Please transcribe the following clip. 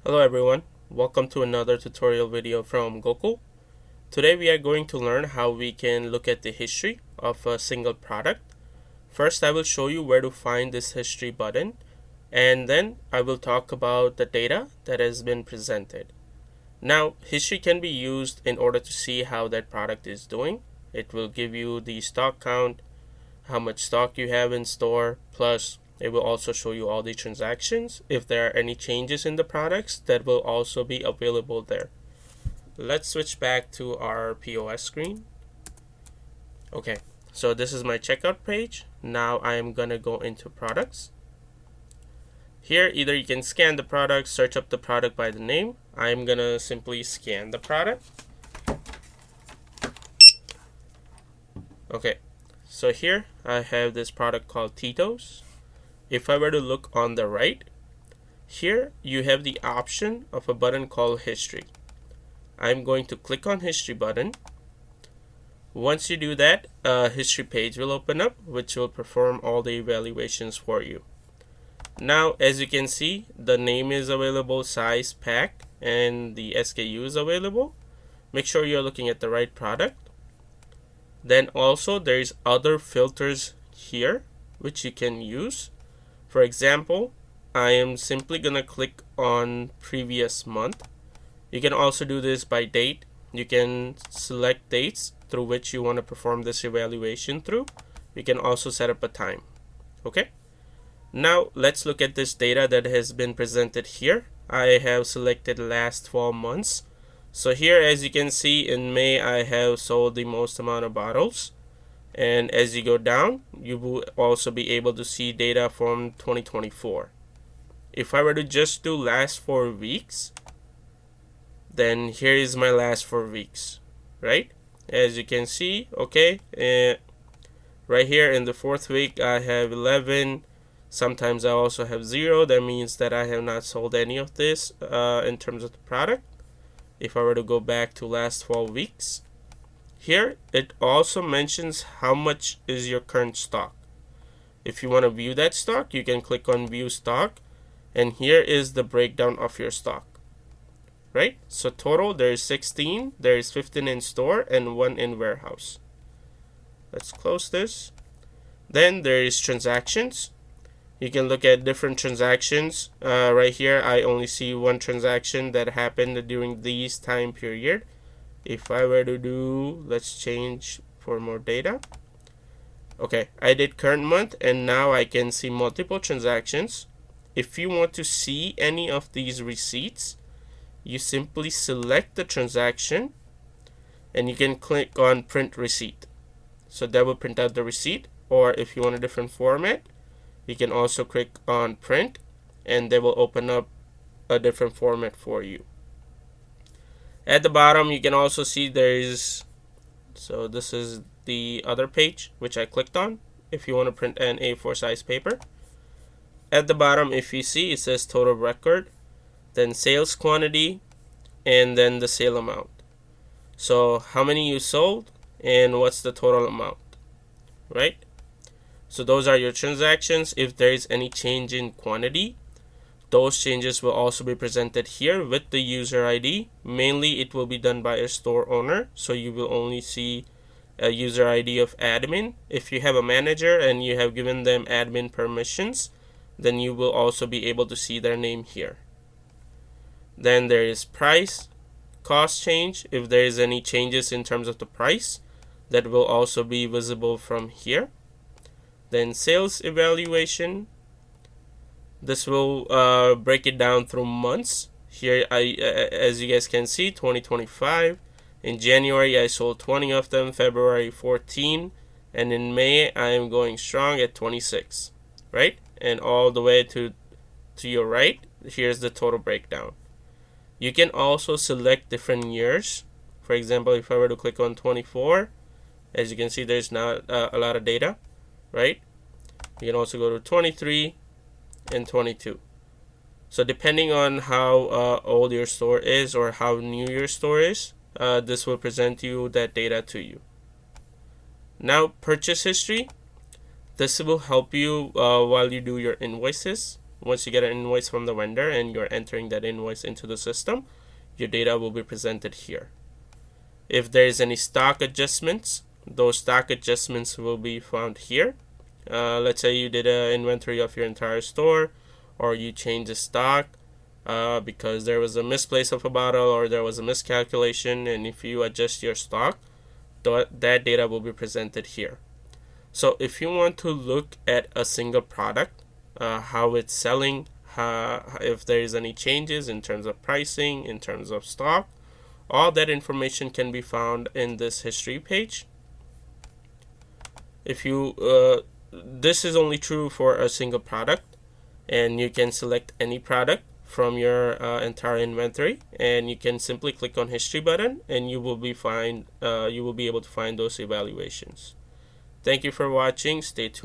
Hello everyone, welcome to another tutorial video from Gokul. Today we are going to learn how we can look at the history of a single product. First I will show you where to find this history button, and then I will talk about the data that has been presented. Now history can be used in order to see how that product is doing. It will give you the stock count, how much stock you have in store, plus it will also show you all the transactions. If there are any changes in the products, that will also be available there. Let's switch back to our POS screen. Okay, so this is my checkout page. Now I am gonna go into products. Here, either you can scan the product, search up the product by the name. I'm gonna simply scan the product. Okay, so here I have this product called Tito's. If I were to look on the right, here you have the option of a button called History. I'm going to click on History button. Once you do that, a history page will open up, which will perform all the evaluations for you. Now, as you can see, the name is available, size, pack, and the SKU is available. Make sure you're looking at the right product. Then also there's other filters here which you can use. For example, I am simply gonna click on previous month. You can also do this by date. You can select dates through which you want to perform this evaluation through. You can also set up a time. Okay, now let's look at this data that has been presented here. I have selected last 12 months. So here, as you can see, in May I have sold the most amount of bottles, and as you go down you will also be able to see data from 2024. If I were to just do last 4 weeks, then here is my last 4 weeks, right? As you can see, okay, right here in the 4th week I have 11. Sometimes I also have 0. That means that I have not sold any of this in terms of the product. If I were to go back to last 12 weeks, here it also mentions how much is your current stock. If you want to view that stock, you can click on view stock, and here is the breakdown of your stock, right? So total, there is 16, there is 15 in store and 1 in warehouse. Let's close this. Then there is transactions. You can look at different transactions. Right here I only see 1 transaction that happened during this time period. If I were to do, let's change for more data. Okay, I did current month, and now I can see multiple transactions. If you want to see any of these receipts, you simply select the transaction and you can click on print receipt. So that will print out the receipt, or if you want a different format, you can also click on print and they will open up a different format for you. At the bottom you can also see there is, so this is the other page which I clicked on if you want to print an A4 size paper. At the bottom, if you see, it says total record, then sales quantity, and then the sale amount. So how many you sold and what's the total amount, right? So those are your transactions. If there is any change in quantity, those changes will also be presented here with the user ID. Mainly it will be done by a store owner, so you will only see a user ID of admin. If you have a manager and you have given them admin permissions, then you will also be able to see their name here. Then there is price, cost change. If there is any changes in terms of the price, that will also be visible from here. Then sales evaluation. This will break it down through months. Here, as you guys can see, 2025. In January, I sold 20 of them. February, 14. And in May, I am going strong at 26. Right? And all the way to your right, here's the total breakdown. You can also select different years. For example, if I were to click on 24, as you can see, there's now a lot of data. Right? You can also go to 23 and 22. So depending on how old your store is or how new your store is, this will present you that data to you. Now, purchase history. This will help you while you do your invoices. once you get an invoice from the vendor and you're entering that invoice into the system, your data will be presented here. If there is any stock adjustments, those stock adjustments will be found here. Let's say you did an inventory of your entire store, or you changed the stock because there was a misplace of a bottle or there was a miscalculation, and if you adjust your stock, that data will be presented here. So if you want to look at a single product, how it's selling, if there is any changes in terms of pricing, in terms of stock, all that information can be found in this history page. If you this is only true for a single product, and you can select any product from your entire inventory, and you can simply click on history button, and you will be able to find those evaluations. Thank you for watching. Stay tuned.